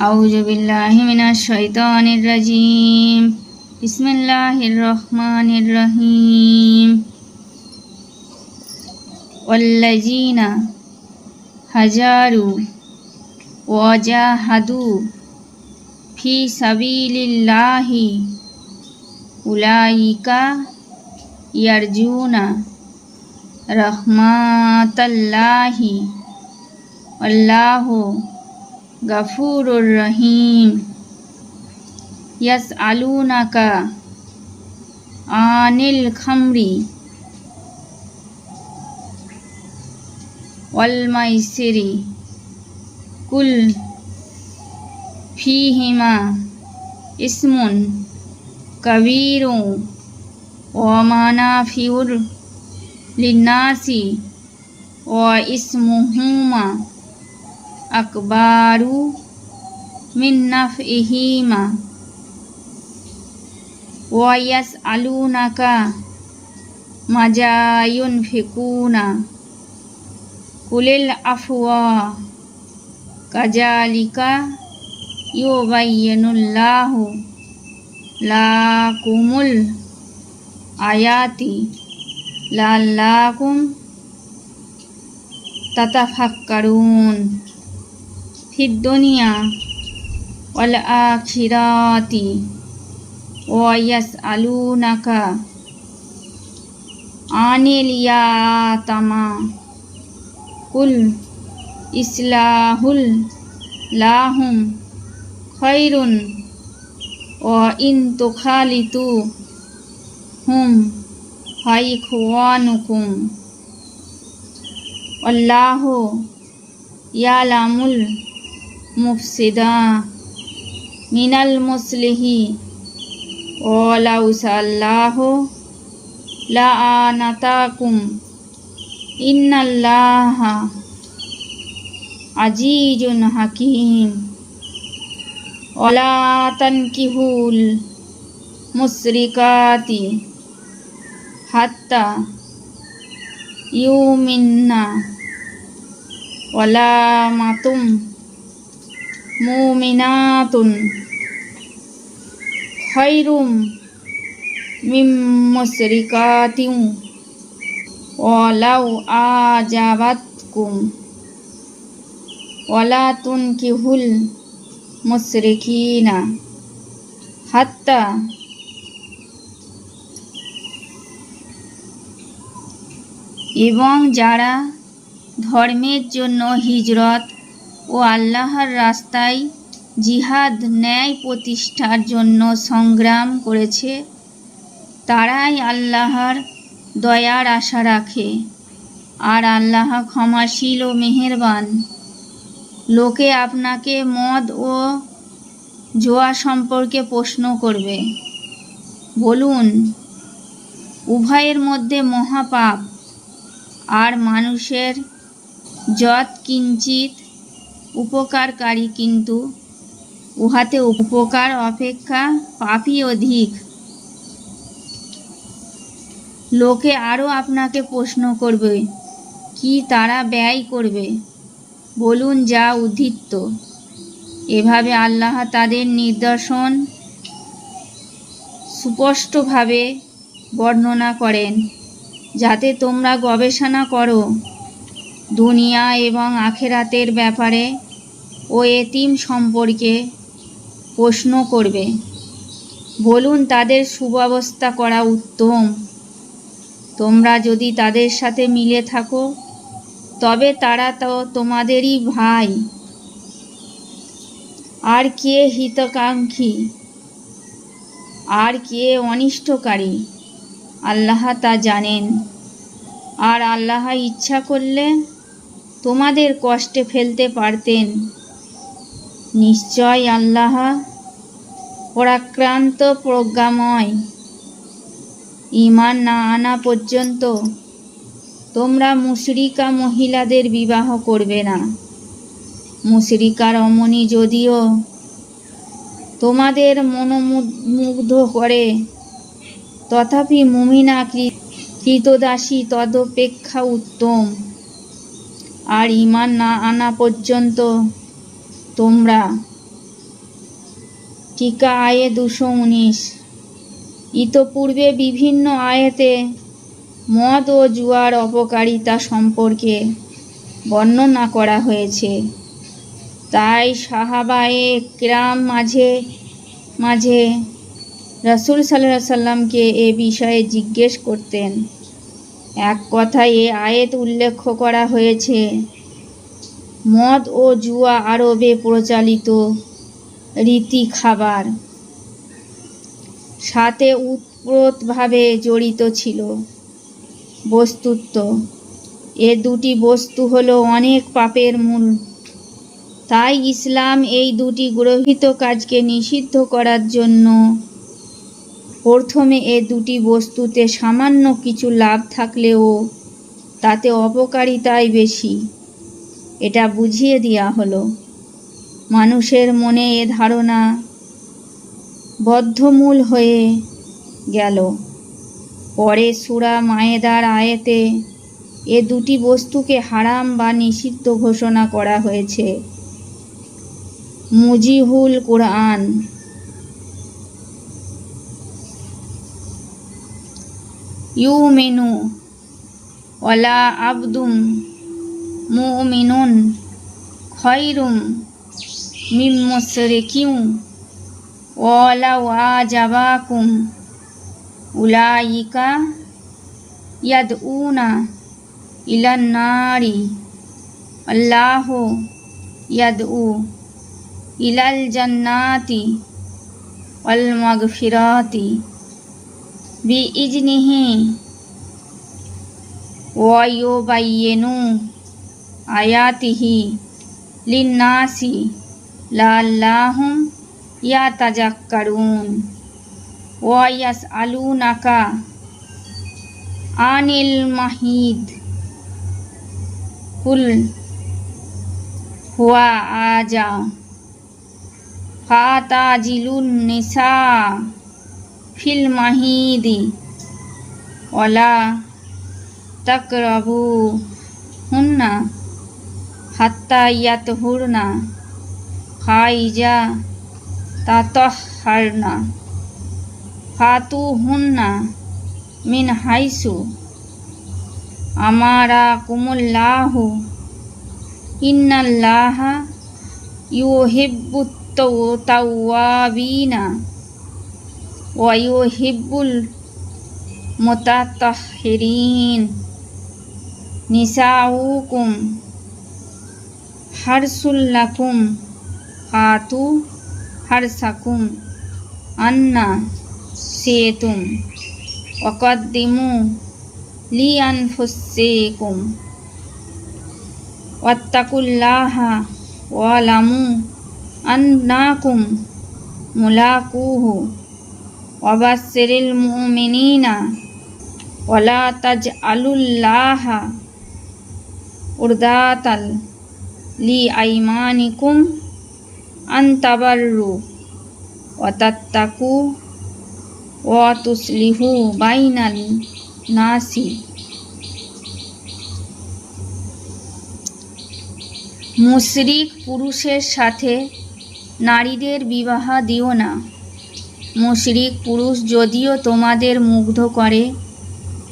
আউযু বিল্লাহি মিনাশ শাইতানির রাজিম। বিসমিল্লাহির রহমানির রহিম। ওয়াল্লাযীনা হাজারু ওয়া জাহাদু ফি সাবিলিল্লাহি উলাইকা ইয়ারজুনা রাহমাতাল্লাহি আল্লাহু গাফুরুর রহিম। ইয়াসআলুনাকা আনিল খামরি ওয়াল মাইসিরি কুল ফীহিমা ইসমুন কাবীরু ওয়া মানাফিউর লিন্নাসি ওয়া ইসমুহুমা আকবারু মিন নাফইহিমা ওয়া ইয়াসআলুনাকা মাজা ইউনফিকুনা কুলিল আফওয়া কাযালিকা ইউবাইয়িনুল্লাহু লাকুমুল আয়াতি লাআল্লাকুম তাতাফাক্কারুন ফিদ দুনিয়া ওয়াল আখিরাতি ওয়া ইয়াসআলুনাকা আনিল ইয়াতামা কুল ইসলাহুল লাহুম খায়রুন ওয়া ইন তুখালিতু হুম ফাইখওয়ানুকুম আল্লাহু ইয়ালামুল মুফসিদা মিনাল মুসলিহি ওয়া লাউ সাল্লাহু লাআনাতাকুম ইন্নাল্লাহা আজিজুন হাকীম। ওয়ালা তানকিহুল মুশরিকাতি হাত্তা ইউমিন্না ওয়ালা মাতুম মুমিনাতুন খায়রুম মিম মুশরিকাতিন ওয়ালাউ আজাবাতকুম ওয়ালা তুনকিহুল মুশরিকিনা হাত্তা এবং যারা ধর্মের জন্য হিজরত ও আল্লাহর রাস্তায় জিহাদ ন্যায় প্রতিষ্ঠার জন্য সংগ্রাম করেছে, তারাই আল্লাহর দয়ার আশা রাখে। আর আল্লাহ ক্ষমাশীল ও মেহেরবান। লোকে আপনাকে মদ ও জুয়া সম্পর্কে প্রশ্ন করবে। বলুন, উভয়ের মধ্যে মহাপাপ, আর মানুষের যৎ কিঞ্চিত উপকারকারী, কিন্তু উহাতে উপকার অপেক্ষা পাপই অধিক। লোকে আরও আপনাকে প্রশ্ন করবে, কি তারা ব্যয় করবে? বলুন, যা উদ্বৃত্ত। এভাবে আল্লাহ তাদের নিদর্শন সুস্পষ্টভাবে বর্ণনা করেন, যাতে তোমরা গবেষণা করো। দুনিয়া এবং আখিরাতের ব্যাপারে ও এতিম সম্পর্কে প্রশ্ন করবে। বলুন, তাদের সুব্যবস্থা করা উত্তম। তোমরা যদি তাদের সাথে মিলে থাকো, তবে তারা তো তোমাদেরই ভাই। আর কে হিতকাঙ্ক্ষী আর কে অনিষ্টকারী, আল্লাহ তা জানেন। আর আল্লাহ ইচ্ছা করলে তোমাদের কষ্টে ফেলতে পারতেন। নিশ্চয় আল্লাহ পরাক্রান্ত প্রজ্ঞাময়। ঈমান না আনা পর্যন্ত তোমরা মুশরিকা মহিলাদের বিবাহ করবে না। মুশরিকা রমণী যদিও তোমাদের মনোমুগ্ধ করে, তথাপি মুমিনা কৃতদাসী তদপেক্ষা উত্তম। আর ঈমান না আনা পর্যন্ত তোমরা টিকা আয়ে 219। ইতপূর্বে বিভিন্ন আয়াতে মদ ও জুয়ার অপকারিতা সম্পর্কে বর্ণনা করা হয়েছে। তাই সাহাবায়ে কিরাম মাঝে মাঝে রাসূল সাল্লাল্লাহু আলাইহি সাল্লামকে এ বিষয়ে জিজ্ঞেস করতেন। এক কথায় এ আয়াত উল্লেখ করা হয়েছে, মদ ও জুয়া আরবে প্রচলিত রীতি খাবার সাথে ওতপ্রোতভাবে জড়িত ছিল। বস্তুত এ দুটি বস্তু হলো অনেক পাপের মূল। তাই ইসলাম এই দুটি গর্হিত কাজকে নিষিদ্ধ করার জন্য প্রথমে এ দুটি বস্তুতে সামান্য কিছু লাভ থাকলেও তাতে অপকারিতাই বেশি, এটা বুঝিয়ে দেওয়া হলো। মানুষের মনে এ ধারণা বদ্ধমূল হয়ে গেল। পরে সূরা মায়েদার আয়াতে এ দুটি বস্তুকে হারাম বা নিষিদ্ধ ঘোষণা করা হয়েছে। মুজিহুল কুরআন। ইউমিনু ওয়ালা আবদুম মুমিনুন খায়রুম মিন মুশরিকিন ওয়ালাউ আজাবাকুম উলাইকা ইয়াদউনা ইলান নারি আল্লাহু ইয়াদউ ইলাল জান্নাতি ওয়াল মাগফিরাতি বিইজনিহি ওয়া ইউবাইয়িনু আয়াতিহি লিন্নাসি লাআল্লাহুম ইয়াতাযাক্কারুন ওয়া ইয়াসআলুনাকা আনিল মাহিদ কুল হুয়া আজা ফাতাজিলুন নিসা ফিল মাহিদি ওয়ালা তাকরাবু হুন্না হাত্তা ইয়াতহুরনা ফাইজা তাতাহহারনা ফাতুহুন্না মিন হাইসু আমারাকুমুল্লাহু ইন্নাল্লাহা ইউহিব্বুত তাওয়াবিনা ওয়া ইউহিব্বুল মুতাতাহহিরিন। নিসাউকুম হারসুল লাকুম ফাতু হারসাকুম আন্না শি'তুম ওয়াকদ্দিমু লিআনফুসিকুম ওয়াত্তাকুল্লাহা ওয়ালামু আন্নাকুম মুলাকুহু ওয়াবাশশিরিল মুমিনিনা ওয়ালা তাজআলুল্লাহা উরদাতাল লিআইমানিকুম আন তাবাররু ওয়া তাত্তাকু ওয়া তুসলিহু বাইনাল নাসি। মুশরিক পুরুষের সাথে নারীদের বিবাহ দিও না। মুশরিক পুরুষ যদিও তোমাদের মুগ্ধ করে,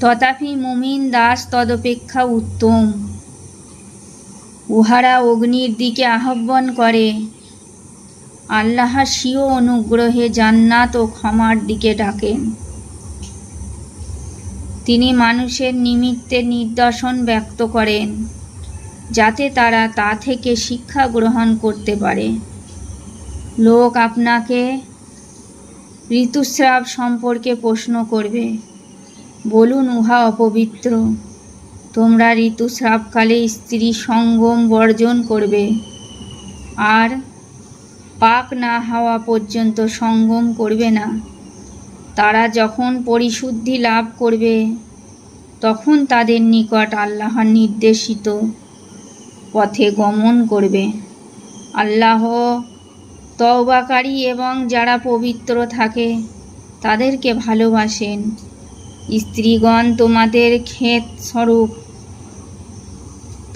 তথাপি মুমিন দাস তদপেক্ষা উত্তম। উহারা অগ্নির দিকে আহ্বান করে, আল্লাহর স্বীয় অনুগ্রহে জান্নাত ও ক্ষমার দিকে ডাকেন। তিনি মানুষের নিমিত্তে নিদর্শন ব্যক্ত করেন, যাতে তারা তা থেকে শিক্ষা গ্রহণ করতে পারে। লোক আপনাকে ঋতুস্রাব সম্পর্কে প্রশ্ন করবে, বলুন উহা অপবিত্র। তোমরা ঋতুস্রাবকালে স্ত্রী সঙ্গম বর্জন করবে আর পাক না হওয়া পর্যন্ত সঙ্গম করবে না। তারা যখন পরিশুদ্ধি লাভ করবে তখন তাদের নিকট আল্লাহর নির্দেশিত পথে গমন করবে। আল্লাহ তওবাকারী এবং যারা পবিত্র থাকে তাদেরকে ভালোবাসেন। স্ত্রীগণ তোমাদের ক্ষেত স্বরূপ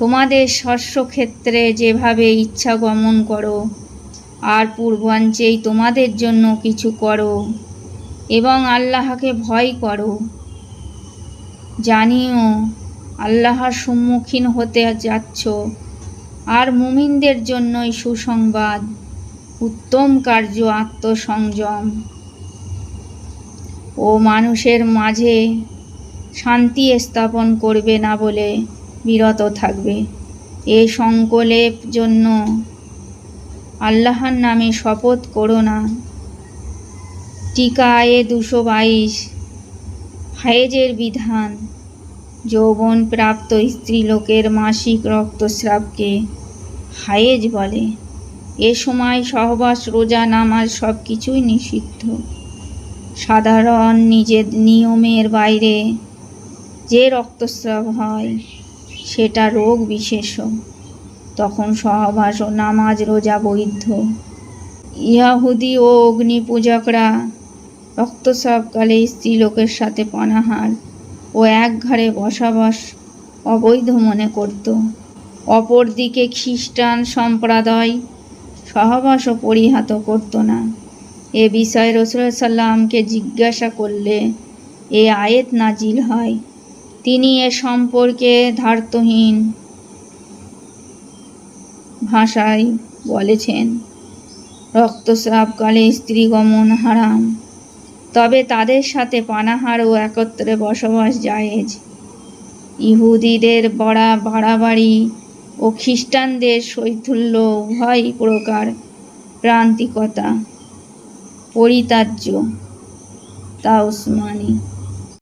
তোমাদের শস্যক্ষেত্রে যেভাবে ইচ্ছা গমন করো, আর পূর্বাঞ্চেই তোমাদের জন্য কিছু করো এবং আল্লাহকে ভয় করো। জানিও আল্লাহর সম্মুখীন হতে যাচ্ছ। আর মুমিনদের জন্যই সুসংবাদ, উত্তম কার্য আত্মসংযম ও মানুষের মাঝে শান্তি স্থাপন করবে না বলে বিরত থাকবে। এ সংকল্পের জন্য আল্লাহর নামে শপথ করো না। টিকা আয়ে 222। হায়েজের বিধান। যৌবন প্রাপ্ত স্ত্রীলোকের মাসিক রক্তস্রাবকে হায়েজ বলে। এ সময় সহবাস, রোজা, নামাজ সব কিছুই নিষিদ্ধ। সাধারণ নিজের নিয়মের বাইরে যে রক্তস্রাব হয় সেটা রোগ বিশেষ, তখন সহবাস ও নামাজ, রোজা বৈধ। ইয়াহুদি ও অগ্নি পূজকরা রক্তস্রাবকালে স্ত্রীলোকের সাথে পানাহার ও এক ঘরে বসবাস অবৈধ মনে করত। অপরদিকে খ্রিস্টান সম্প্রদায় সহবাসও পরিহাত করত না। এ বিষয়ে রাসূল সাল্লামকে জিজ্ঞাসা করলে এ আয়াত নাজিল হয়। তিনি এ সম্পর্কে দ্ব্যর্থহীন ভাষায় বলেছেন, রক্তস্রাবকালে স্ত্রীগমন হারাম, তবে তাদের সাথে পানাহার ও একত্রে বসবাস জায়েজ। ইহুদিদের বাড়াবাড়ি ও খ্রিস্টানদের শৈথল্য উভয় প্রকার প্রান্তিকতা পরিত্যাজ্য। তা উসমানী।